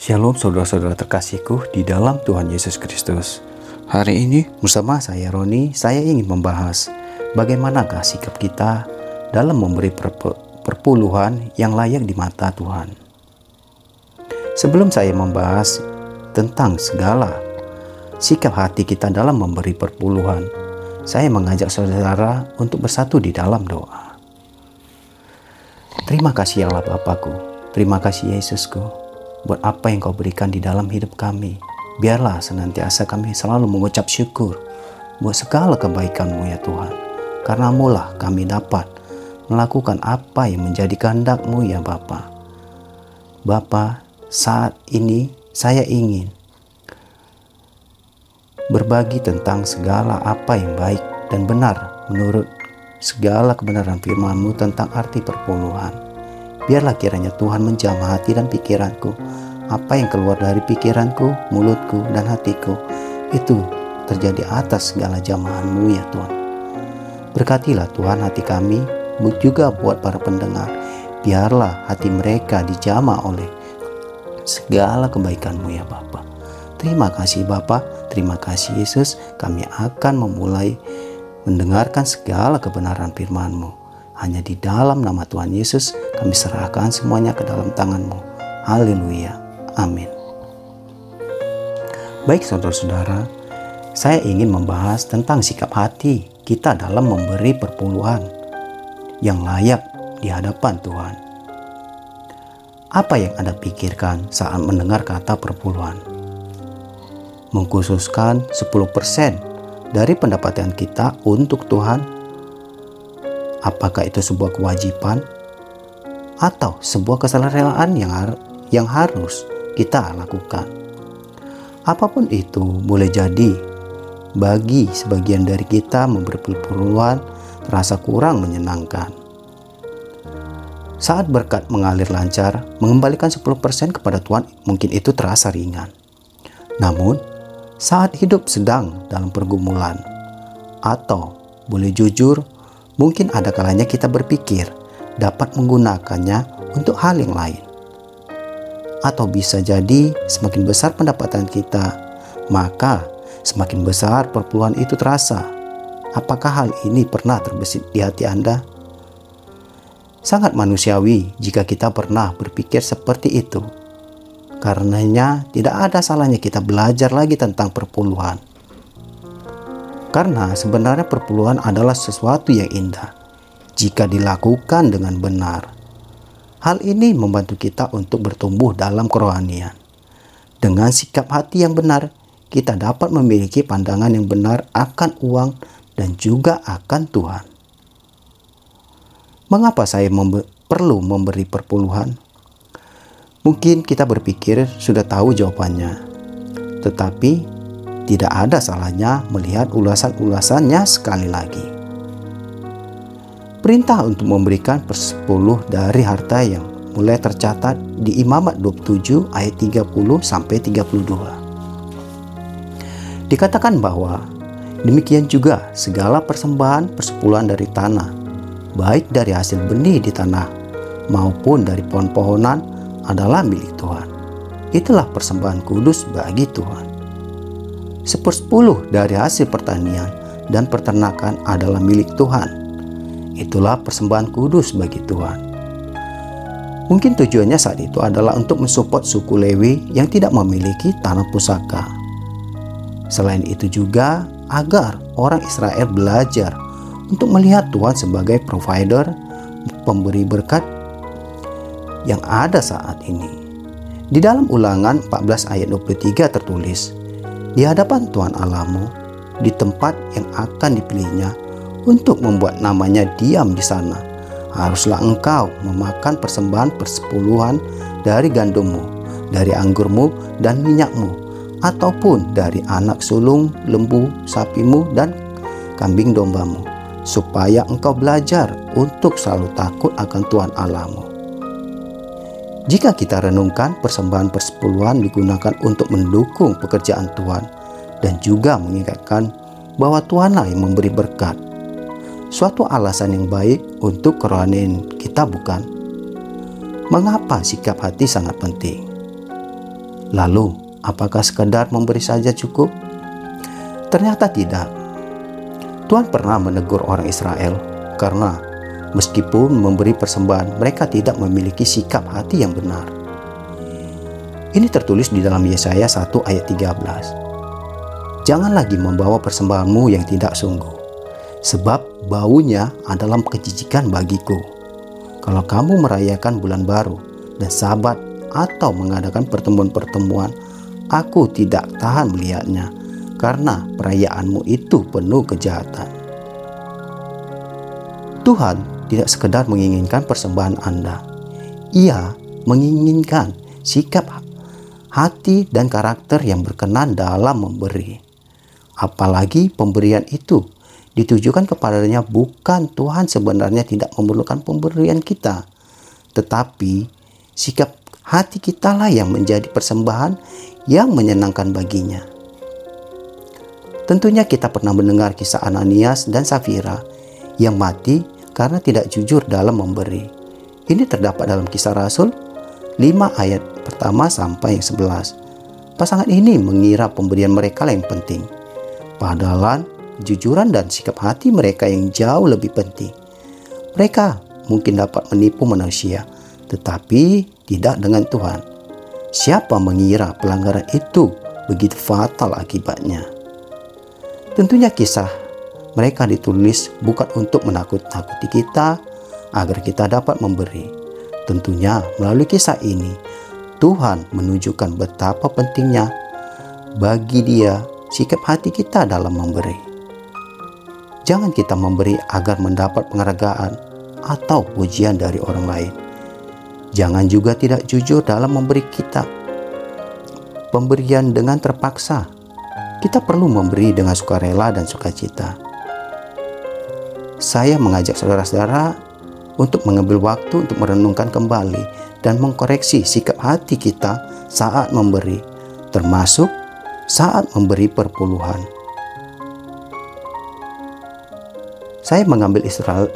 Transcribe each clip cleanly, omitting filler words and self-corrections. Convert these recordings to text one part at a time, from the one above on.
Shalom saudara-saudara terkasihku di dalam Tuhan Yesus Kristus. Hari ini bersama saya Roni, saya ingin membahas bagaimanakah sikap kita dalam memberi perpuluhan yang layak di mata Tuhan. Sebelum saya membahas tentang segala sikap hati kita dalam memberi perpuluhan, saya mengajak saudara untuk bersatu di dalam doa. Terima kasih Allah Bapakku, terima kasih Yesusku, buat apa yang kau berikan di dalam hidup kami. Biarlah senantiasa kami selalu mengucap syukur buat segala kebaikan-Mu ya Tuhan. Karena-Mu lah kami dapat melakukan apa yang menjadi kehendak-Mu ya Bapa. Bapa, saat ini saya ingin berbagi tentang segala apa yang baik dan benar menurut segala kebenaran firman-Mu tentang arti perpuluhan. Biarlah kiranya Tuhan menjamah hati dan pikiranku. Apa yang keluar dari pikiranku, mulutku, dan hatiku, itu terjadi atas segala jamahan-Mu ya Tuhan. Berkatilah Tuhan hati kami, juga buat para pendengar. Biarlah hati mereka dijamah oleh segala kebaikan-Mu ya Bapa. Terima kasih Bapa, terima kasih Yesus. Kami akan memulai mendengarkan segala kebenaran firman-Mu. Hanya di dalam nama Tuhan Yesus kami serahkan semuanya ke dalam tangan-Mu. Haleluya. Amin. Baik saudara-saudara, saya ingin membahas tentang sikap hati kita dalam memberi perpuluhan yang layak di hadapan Tuhan. Apa yang Anda pikirkan saat mendengar kata perpuluhan? Mengkhususkan 10% dari pendapatan kita untuk Tuhan? Apakah itu sebuah kewajiban atau sebuah kesurelaan yang harus kita lakukan? Apapun itu boleh jadi bagi sebagian dari kita memberi perpuluhan terasa kurang menyenangkan. Saat berkat mengalir lancar, mengembalikan 10% kepada Tuhan mungkin itu terasa ringan. Namun, saat hidup sedang dalam pergumulan atau boleh jujur, mungkin ada kalanya kita berpikir dapat menggunakannya untuk hal yang lain. Atau bisa jadi semakin besar pendapatan kita, maka semakin besar perpuluhan itu terasa. Apakah hal ini pernah terbesit di hati Anda? Sangat manusiawi jika kita pernah berpikir seperti itu. Karenanya tidak ada salahnya kita belajar lagi tentang perpuluhan. Karena sebenarnya perpuluhan adalah sesuatu yang indah jika dilakukan dengan benar. Hal ini membantu kita untuk bertumbuh dalam kerohanian. Dengan sikap hati yang benar, kita dapat memiliki pandangan yang benar akan uang dan juga akan Tuhan. Mengapa saya perlu memberi perpuluhan? Mungkin kita berpikir sudah tahu jawabannya, tetapi tidak ada salahnya melihat ulasan-ulasannya sekali lagi. Perintah untuk memberikan 10% dari harta yang mulai tercatat di Imamat 27 ayat 30 sampai 32. Dikatakan bahwa demikian juga segala persembahan persepuluhan dari tanah, baik dari hasil benih di tanah maupun dari pohon-pohonan adalah milik Tuhan. Itulah persembahan kudus bagi Tuhan. 10% dari hasil pertanian dan peternakan adalah milik Tuhan. Itulah persembahan kudus bagi Tuhan. Mungkin tujuannya saat itu adalah untuk mensupport suku Lewi yang tidak memiliki tanah pusaka. Selain itu juga agar orang Israel belajar untuk melihat Tuhan sebagai provider, pemberi berkat yang ada saat ini. Di dalam Ulangan 14 ayat 23 tertulis, di hadapan Tuhan Allahmu, di tempat yang akan dipilihnya untuk membuat namanya diam di sana, haruslah engkau memakan persembahan persepuluhan dari gandummu, dari anggurmu dan minyakmu, ataupun dari anak sulung, lembu, sapimu dan kambing dombamu, supaya engkau belajar untuk selalu takut akan Tuhan Allahmu. Jika kita renungkan, persembahan persepuluhan digunakan untuk mendukung pekerjaan Tuhan dan juga mengingatkan bahwa Tuhanlah yang memberi berkat. Suatu alasan yang baik untuk kerohanian kita, bukan? Mengapa sikap hati sangat penting? Lalu, apakah sekedar memberi saja cukup? Ternyata tidak. Tuhan pernah menegur orang Israel karena meskipun memberi persembahan, mereka tidak memiliki sikap hati yang benar. Ini tertulis di dalam Yesaya 1 ayat 13. Jangan lagi membawa persembahanmu yang tidak sungguh, sebab baunya adalah kejijikan bagiku. Kalau kamu merayakan bulan baru dan Sabat atau mengadakan pertemuan-pertemuan, aku tidak tahan melihatnya, karena perayaanmu itu penuh kejahatan. Tuhan tidak sekedar menginginkan persembahan Anda. Ia menginginkan sikap hati dan karakter yang berkenan dalam memberi. Apalagi pemberian itu ditujukan kepadanya, bukan Tuhan sebenarnya tidak memerlukan pemberian kita, tetapi sikap hati kitalah yang menjadi persembahan yang menyenangkan baginya. Tentunya kita pernah mendengar kisah Ananias dan Safira yang mati karena tidak jujur dalam memberi. Ini terdapat dalam Kisah Rasul 5 ayat pertama sampai yang 11. Pasangan ini mengira pemberian mereka yang penting, padahal kejujuran dan sikap hati mereka yang jauh lebih penting. Mereka mungkin dapat menipu manusia, tetapi tidak dengan Tuhan. Siapa mengira pelanggaran itu begitu fatal akibatnya? Tentunya kisah mereka ditulis bukan untuk menakut-nakuti kita agar kita dapat memberi. Tentunya melalui kisah ini Tuhan menunjukkan betapa pentingnya bagi Dia sikap hati kita dalam memberi. Jangan kita memberi agar mendapat penghargaan atau pujian dari orang lain. Jangan juga tidak jujur dalam memberi kita pemberian dengan terpaksa. Kita perlu memberi dengan sukarela dan sukacita. Saya mengajak saudara-saudara untuk mengambil waktu untuk merenungkan kembali dan mengkoreksi sikap hati kita saat memberi, termasuk saat memberi perpuluhan. Saya mengambil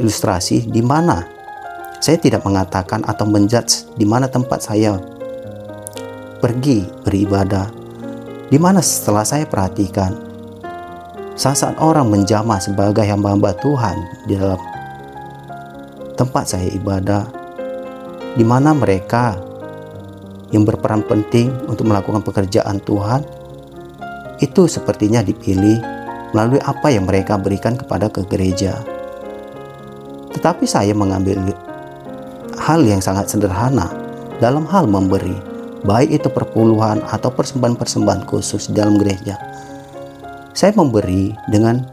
ilustrasi di mana saya tidak mengatakan atau menjudge di mana tempat saya pergi beribadah, di mana setelah saya perhatikan saat orang menjamah sebagai hamba-hamba Tuhan di dalam tempat saya ibadah, di mana mereka yang berperan penting untuk melakukan pekerjaan Tuhan, itu sepertinya dipilih melalui apa yang mereka berikan kepada ke gereja. Tetapi saya mengambil hal yang sangat sederhana dalam hal memberi, baik itu perpuluhan atau persembahan-persembahan khusus di dalam gereja. Saya memberi dengan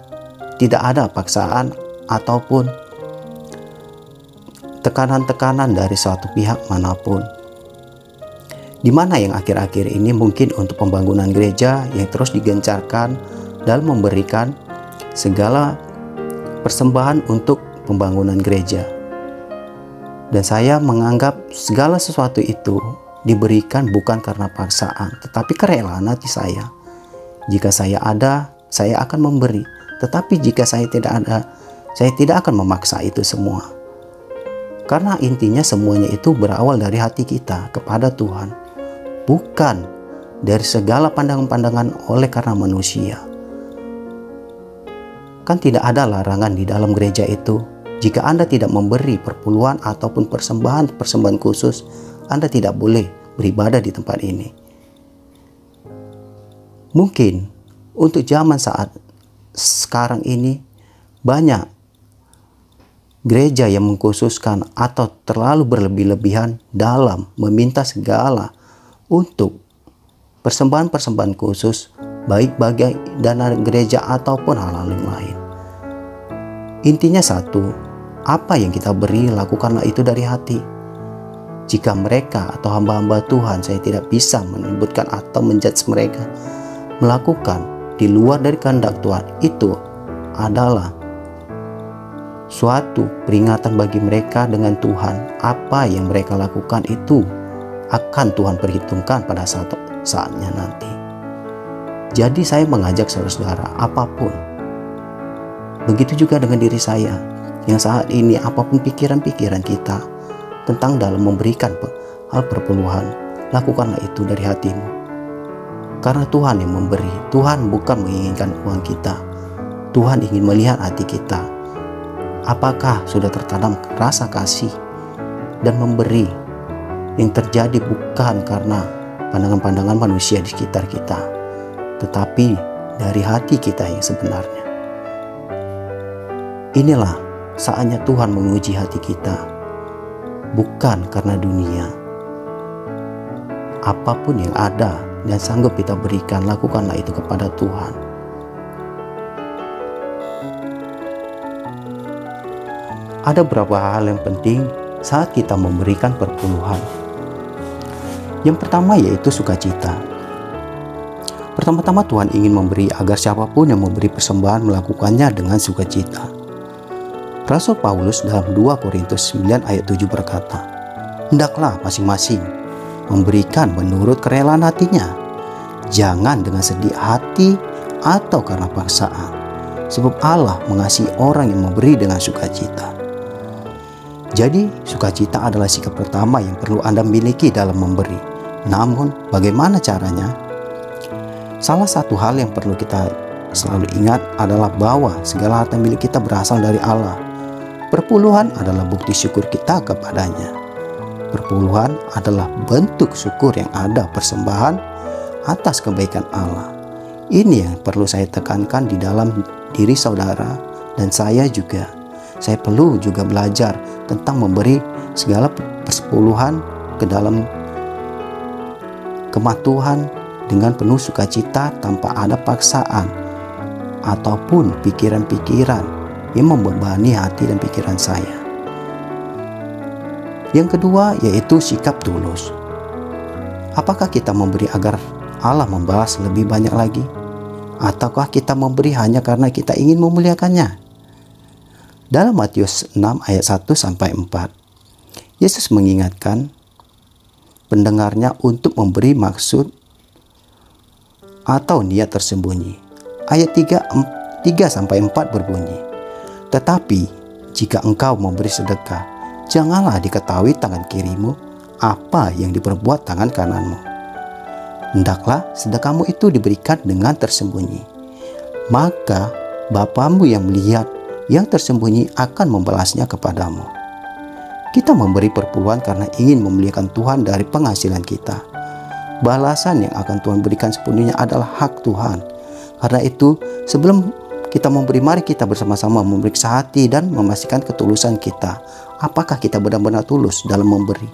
tidak ada paksaan ataupun tekanan-tekanan dari suatu pihak manapun. Di mana yang akhir-akhir ini mungkin untuk pembangunan gereja yang terus digencarkan dalam memberikan segala persembahan untuk pembangunan gereja. Dan saya menganggap segala sesuatu itu diberikan bukan karena paksaan, tetapi kerelaan hati saya. Jika saya ada, saya akan memberi. Tetapi jika saya tidak ada, saya tidak akan memaksa itu semua. Karena intinya semuanya itu berawal dari hati kita kepada Tuhan, bukan dari segala pandangan-pandangan oleh karena manusia. Kan tidak ada larangan di dalam gereja itu. Jika Anda tidak memberi perpuluhan ataupun persembahan khusus, Anda tidak boleh beribadah di tempat ini. Mungkin untuk zaman saat sekarang ini banyak gereja yang mengkhususkan atau terlalu berlebih-lebihan dalam meminta segala untuk persembahan-persembahan khusus, baik bagi dana gereja ataupun hal-hal yang lain. Intinya satu, apa yang kita beri lakukanlah itu dari hati. Jika mereka atau hamba-hamba Tuhan, saya tidak bisa menyebutkan atau menjudge mereka, melakukan di luar dari kehendak Tuhan, itu adalah suatu peringatan bagi mereka dengan Tuhan. Apa yang mereka lakukan itu akan Tuhan perhitungkan pada saatnya nanti. Jadi saya mengajak saudara-saudara, apapun, begitu juga dengan diri saya, yang saat ini apapun pikiran-pikiran kita tentang dalam memberikan hal perpuluhan, lakukanlah itu dari hatimu. Karena Tuhan yang memberi. Tuhan bukan menginginkan uang kita. Tuhan ingin melihat hati kita. Apakah sudah tertanam rasa kasih dan memberi yang terjadi bukan karena pandangan-pandangan manusia di sekitar kita, tetapi dari hati kita yang sebenarnya. Inilah saatnya Tuhan menguji hati kita, bukan karena dunia. Apapun yang ada dan sanggup kita berikan, lakukanlah itu kepada Tuhan. Ada beberapa hal yang penting saat kita memberikan perpuluhan. Yang pertama yaitu sukacita. Pertama-tama Tuhan ingin memberi agar siapapun yang memberi persembahan melakukannya dengan sukacita. Rasul Paulus dalam 2 Korintus 9 ayat 7 berkata, "Hendaklah masing-masing memberikan menurut kerelaan hatinya, jangan dengan sedih hati atau karena paksaan, sebab Allah mengasihi orang yang memberi dengan sukacita." Jadi, sukacita adalah sikap pertama yang perlu Anda miliki dalam memberi. Namun, bagaimana caranya? Salah satu hal yang perlu kita selalu ingat adalah bahwa segala harta milik kita berasal dari Allah. Perpuluhan adalah bukti syukur kita kepadanya. Perpuluhan adalah bentuk syukur yang ada persembahan atas kebaikan Allah. Ini yang perlu saya tekankan di dalam diri saudara dan saya juga. Saya perlu juga belajar tentang memberi segala persepuluhan ke dalam kemah Tuhan dengan penuh sukacita tanpa ada paksaan ataupun pikiran-pikiran yang membebani hati dan pikiran saya. Yang kedua yaitu sikap tulus. Apakah kita memberi agar Allah membalas lebih banyak lagi? Ataukah kita memberi hanya karena kita ingin memuliakannya? Dalam Matius 6 ayat 1-4, Yesus mengingatkan pendengarnya untuk memberi maksud atau niat tersembunyi. Ayat 3-4 berbunyi, "Tetapi jika engkau memberi sedekah, janganlah diketahui tangan kirimu apa yang diperbuat tangan kananmu. Hendaklah sedekahmu itu diberikan dengan tersembunyi. Maka Bapamu yang melihat yang tersembunyi akan membalasnya kepadamu." Kita memberi perpuluhan karena ingin memuliakan Tuhan dari penghasilan kita. Balasan yang akan Tuhan berikan sepenuhnya adalah hak Tuhan. Karena itu, sebelum kita memberi, mari kita bersama-sama memeriksa hati dan memastikan ketulusan kita. Apakah kita benar-benar tulus dalam memberi?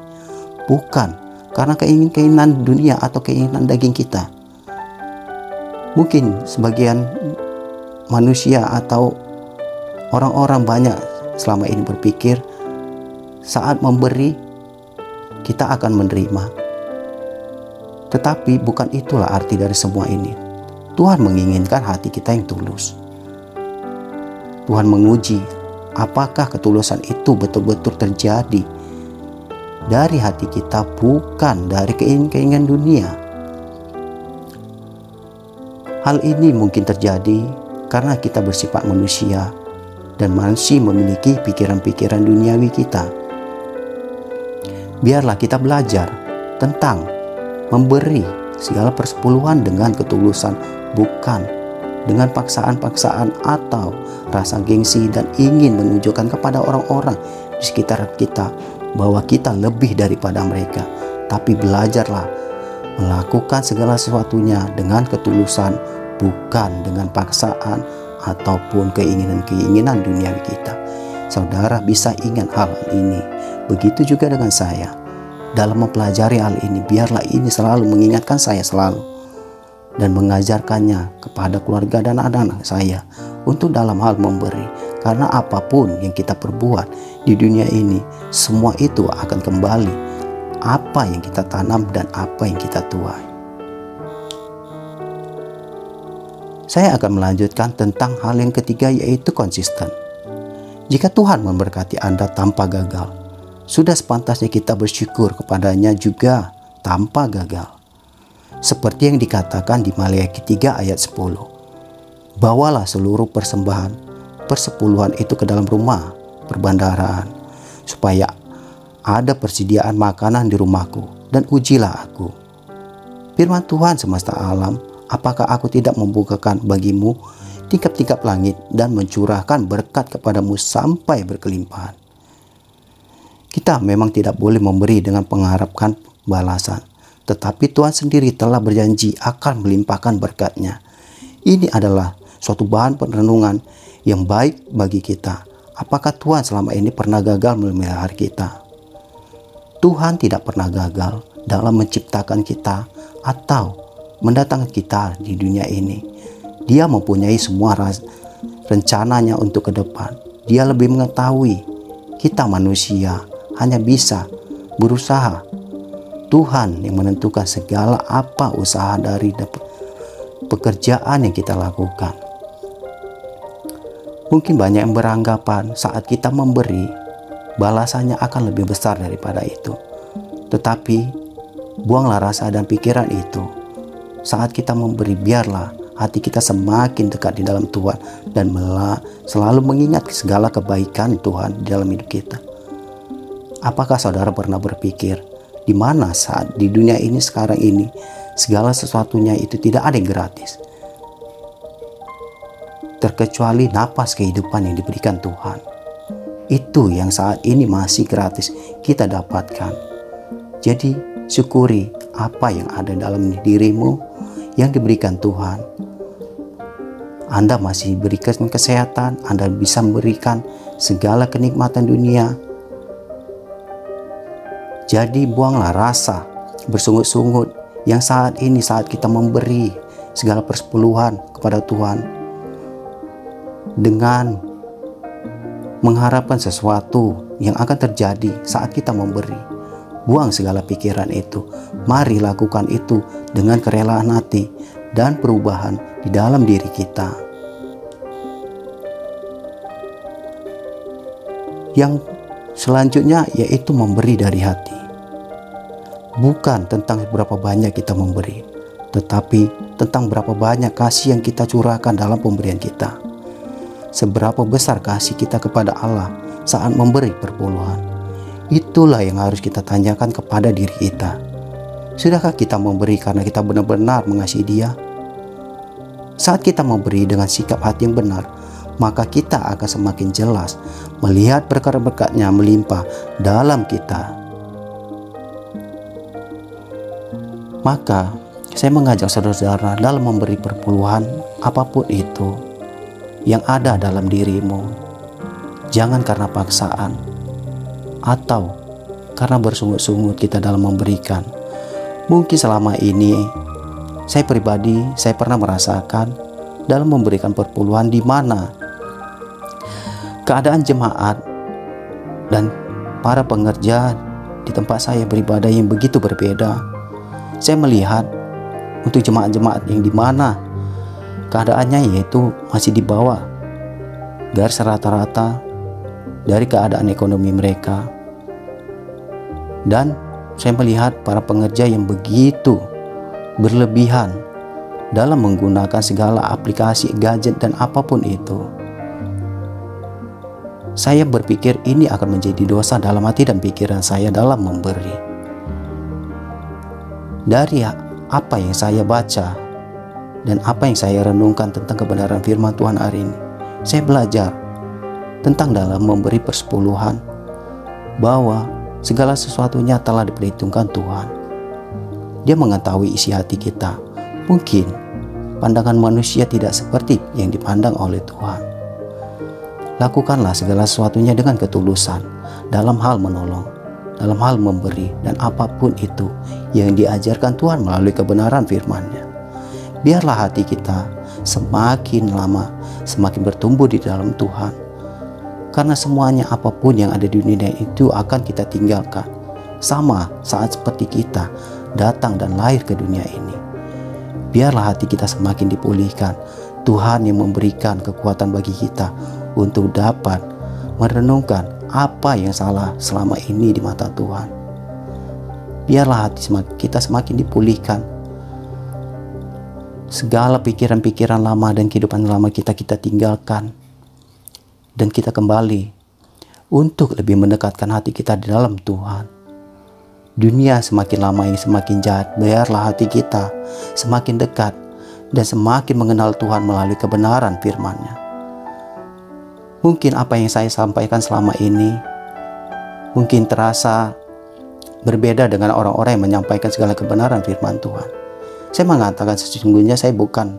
Bukan karena keinginan dunia atau keinginan daging kita. Mungkin sebagian manusia atau orang-orang banyak selama ini berpikir saat memberi kita akan menerima. Tetapi bukan itulah arti dari semua ini. Tuhan menginginkan hati kita yang tulus. Tuhan menguji apakah ketulusan itu betul-betul terjadi dari hati kita, bukan dari keinginan dunia. Hal ini mungkin terjadi karena kita bersifat manusia dan masih memiliki pikiran-pikiran duniawi kita. Biarlah kita belajar tentang memberi segala persepuluhan dengan ketulusan, bukan dengan paksaan-paksaan atau rasa gengsi dan ingin menunjukkan kepada orang-orang di sekitar kita bahwa kita lebih daripada mereka. Tapi belajarlah melakukan segala sesuatunya dengan ketulusan, bukan dengan paksaan ataupun keinginan-keinginan duniawi kita. Saudara bisa ingat hal ini. Begitu juga dengan saya. Dalam mempelajari hal ini, biarlah ini selalu mengingatkan saya selalu dan mengajarkannya kepada keluarga dan anak-anak saya untuk dalam hal memberi. Karena apapun yang kita perbuat di dunia ini, semua itu akan kembali apa yang kita tanam dan apa yang kita tuai. Saya akan melanjutkan tentang hal yang ketiga, yaitu konsisten. Jika Tuhan memberkati Anda tanpa gagal, sudah sepantasnya kita bersyukur kepadanya juga tanpa gagal. Seperti yang dikatakan di Maleakhi 3 ayat 10. "Bawalah seluruh persembahan persepuluhan itu ke dalam rumah perbendaharaan, supaya ada persediaan makanan di rumahku, dan ujilah aku." Firman Tuhan semesta alam, apakah aku tidak membukakan bagimu tingkap-tingkap langit dan mencurahkan berkat kepadamu sampai berkelimpahan? Kita memang tidak boleh memberi dengan mengharapkan balasan, tetapi Tuhan sendiri telah berjanji akan melimpahkan berkat-Nya. Ini adalah suatu bahan perenungan yang baik bagi kita. Apakah Tuhan selama ini pernah gagal memelihara kita? Tuhan tidak pernah gagal dalam menciptakan kita atau mendatangkan kita di dunia ini. Dia mempunyai semua rencananya untuk ke depan. Dia lebih mengetahui. Kita manusia hanya bisa berusaha. Tuhan yang menentukan segala apa usaha dari pekerjaan yang kita lakukan. Mungkin banyak yang beranggapan saat kita memberi, balasannya akan lebih besar daripada itu. Tetapi buanglah rasa dan pikiran itu. Saat kita memberi, biarlah hati kita semakin dekat di dalam Tuhan dan selalu mengingat segala kebaikan Tuhan di dalam hidup kita. Apakah saudara pernah berpikir di mana saat di dunia ini sekarang ini segala sesuatunya itu tidak ada yang gratis, terkecuali napas kehidupan yang diberikan Tuhan. Itu yang saat ini masih gratis kita dapatkan. Jadi syukuri apa yang ada dalam dirimu yang diberikan Tuhan. Anda masih diberikan kesehatan, Anda bisa memberikan segala kenikmatan dunia. Jadi buanglah rasa bersungut-sungut yang saat ini saat kita memberi segala persepuluhan kepada Tuhan dengan mengharapkan sesuatu yang akan terjadi saat kita memberi. Buang segala pikiran itu. Mari lakukan itu dengan kerelaan hati dan perubahan di dalam diri kita. Yang selanjutnya yaitu memberi dari hati. Bukan tentang berapa banyak kita memberi, tetapi tentang berapa banyak kasih yang kita curahkan dalam pemberian kita. Seberapa besar kasih kita kepada Allah saat memberi perpuluhan. Itulah yang harus kita tanyakan kepada diri kita. Sudahkah kita memberi karena kita benar-benar mengasihi Dia? Saat kita memberi dengan sikap hati yang benar, maka kita akan semakin jelas melihat berkat-berkat-Nya melimpah dalam kita. Maka saya mengajak saudara-saudara dalam memberi perpuluhan apapun itu yang ada dalam dirimu. Jangan karena paksaan atau karena bersungut-sungut kita dalam memberikan. Mungkin selama ini saya pribadi, saya pernah merasakan dalam memberikan perpuluhan di mana keadaan jemaat dan para pengerja di tempat saya beribadah yang begitu berbeda. Saya melihat untuk jemaat-jemaat yang di mana keadaannya yaitu masih di bawah garis rata-rata dari keadaan ekonomi mereka. Dan saya melihat para pengerja yang begitu berlebihan dalam menggunakan segala aplikasi, gadget dan apapun itu. Saya berpikir ini akan menjadi dosa dalam hati dan pikiran saya dalam memberi. Dari apa yang saya baca dan apa yang saya renungkan tentang kebenaran firman Tuhan hari ini, saya belajar tentang dalam memberi persepuluhan bahwa segala sesuatunya telah diperhitungkan Tuhan. Dia mengetahui isi hati kita. Mungkin pandangan manusia tidak seperti yang dipandang oleh Tuhan. Lakukanlah segala sesuatunya dengan ketulusan dalam hal menolong, dalam hal memberi, dan apapun itu yang diajarkan Tuhan melalui kebenaran firman-Nya. Biarlah hati kita semakin lama semakin bertumbuh di dalam Tuhan. Karena semuanya apapun yang ada di dunia itu akan kita tinggalkan. Sama saat seperti kita datang dan lahir ke dunia ini. Biarlah hati kita semakin dipulihkan. Tuhan yang memberikan kekuatan bagi kita untuk dapat merenungkan apa yang salah selama ini di mata Tuhan. Biarlah hati kita semakin dipulihkan. Segala pikiran-pikiran lama dan kehidupan lama kita tinggalkan. Dan kita kembali untuk lebih mendekatkan hati kita di dalam Tuhan. Dunia semakin lama ini semakin jahat. Biarlah hati kita semakin dekat dan semakin mengenal Tuhan melalui kebenaran firman-Nya. Mungkin apa yang saya sampaikan selama ini mungkin terasa berbeda dengan orang-orang yang menyampaikan segala kebenaran firman Tuhan. Saya mengatakan sesungguhnya saya bukan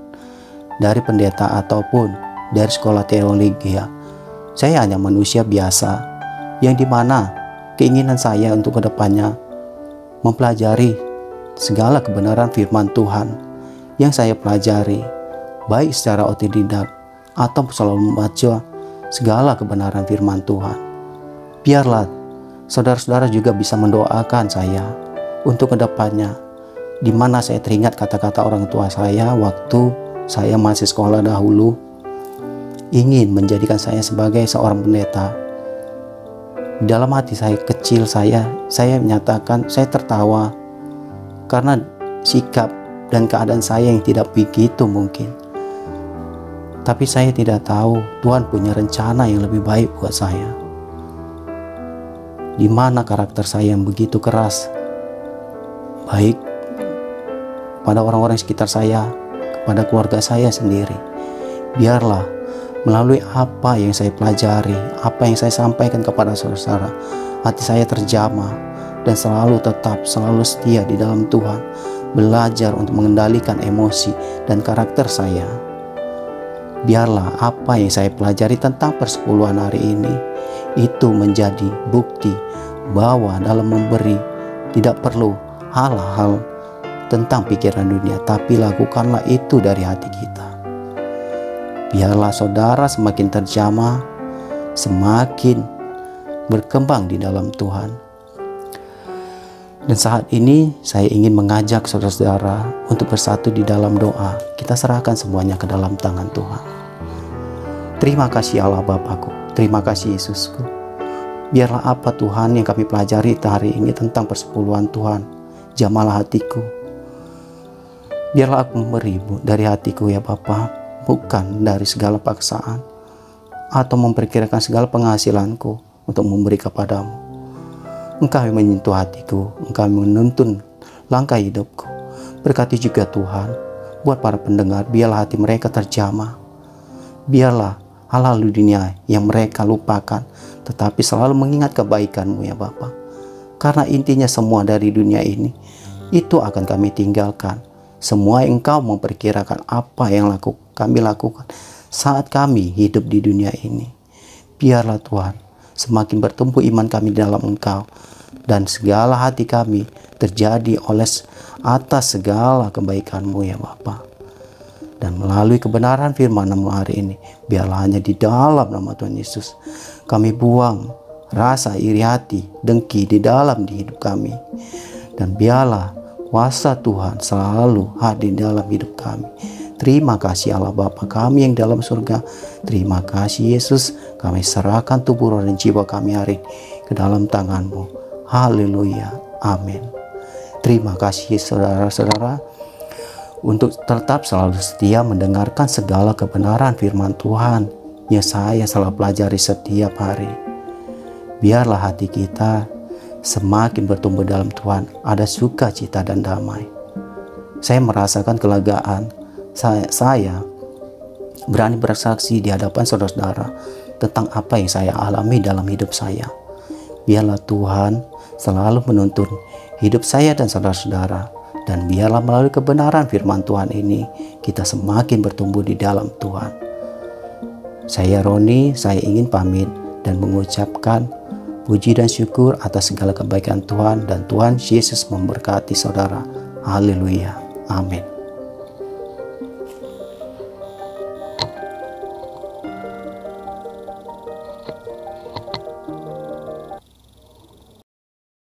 dari pendeta ataupun dari sekolah teologi ya. Saya hanya manusia biasa yang dimana keinginan saya untuk kedepannya mempelajari segala kebenaran firman Tuhan yang saya pelajari, baik secara otodidak atau selalu membaca segala kebenaran firman Tuhan. Biarlah saudara-saudara juga bisa mendoakan saya untuk kedepannya, di mana saya teringat kata-kata orang tua saya waktu saya masih sekolah dahulu, ingin menjadikan saya sebagai seorang pendeta. Dalam hati saya kecil saya menyatakan, saya tertawa karena sikap dan keadaan saya yang tidak begitu mungkin. Tapi saya tidak tahu Tuhan punya rencana yang lebih baik buat saya. Di mana karakter saya yang begitu keras, baik pada orang-orang sekitar saya, kepada keluarga saya sendiri. Biarlah melalui apa yang saya pelajari, apa yang saya sampaikan kepada saudara-saudara, hati saya terjamah dan selalu setia di dalam Tuhan, belajar untuk mengendalikan emosi dan karakter saya. Biarlah apa yang saya pelajari tentang persepuluhan hari ini itu menjadi bukti bahwa dalam memberi tidak perlu hal-hal tentang pikiran dunia, tapi lakukanlah itu dari hati kita. Biarlah saudara semakin terjamah, semakin berkembang di dalam Tuhan. Dan saat ini saya ingin mengajak saudara-saudara untuk bersatu di dalam doa. Kita serahkan semuanya ke dalam tangan Tuhan. Terima kasih Allah Bapakku, terima kasih Yesusku. Biarlah apa Tuhan yang kami pelajari hari ini tentang persepuluhan Tuhan, jamahlah hatiku. Biarlah aku memberi dari hatiku ya Bapa, bukan dari segala paksaan atau memperkirakan segala penghasilanku untuk memberi kepadamu. Engkau yang menyentuh hatiku, Engkau yang menuntun langkah hidupku. Berkati juga Tuhan buat para pendengar, biarlah hati mereka terjamah. Biarlah hal-hal di dunia yang mereka lupakan, tetapi selalu mengingat kebaikan-Mu ya Bapa. Karena intinya semua dari dunia ini itu akan kami tinggalkan. Semua Engkau memperkirakan apa yang kami lakukan saat kami hidup di dunia ini. Biarlah Tuhan semakin bertumbuh iman kami dalam Engkau, dan segala hati kami terjadi oleh atas segala kebaikan-Mu ya Bapa. Dan melalui kebenaran firman-Mu hari ini, biarlah hanya di dalam nama Tuhan Yesus kami buang rasa iri hati, dengki di dalam hidup kami. Dan biarlah kuasa Tuhan selalu hadir dalam hidup kami. Terima kasih Allah Bapa kami yang dalam surga. Terima kasih Yesus, kami serahkan tubuh, roh, dan jiwa kami hari ini ke dalam tangan-Mu. Haleluya, amin. Terima kasih saudara-saudara untuk tetap selalu setia mendengarkan segala kebenaran firman Tuhan yang saya selalu pelajari setiap hari. Biarlah hati kita semakin bertumbuh dalam Tuhan, ada sukacita dan damai. Saya merasakan kelegaan. Saya berani bersaksi di hadapan saudara-saudara tentang apa yang saya alami dalam hidup saya. Biarlah Tuhan selalu menuntun hidup saya dan saudara-saudara, dan biarlah melalui kebenaran firman Tuhan ini kita semakin bertumbuh di dalam Tuhan. Saya Roni, saya ingin pamit dan mengucapkan puji dan syukur atas segala kebaikan Tuhan, dan Tuhan Yesus memberkati saudara. Haleluya. Amin.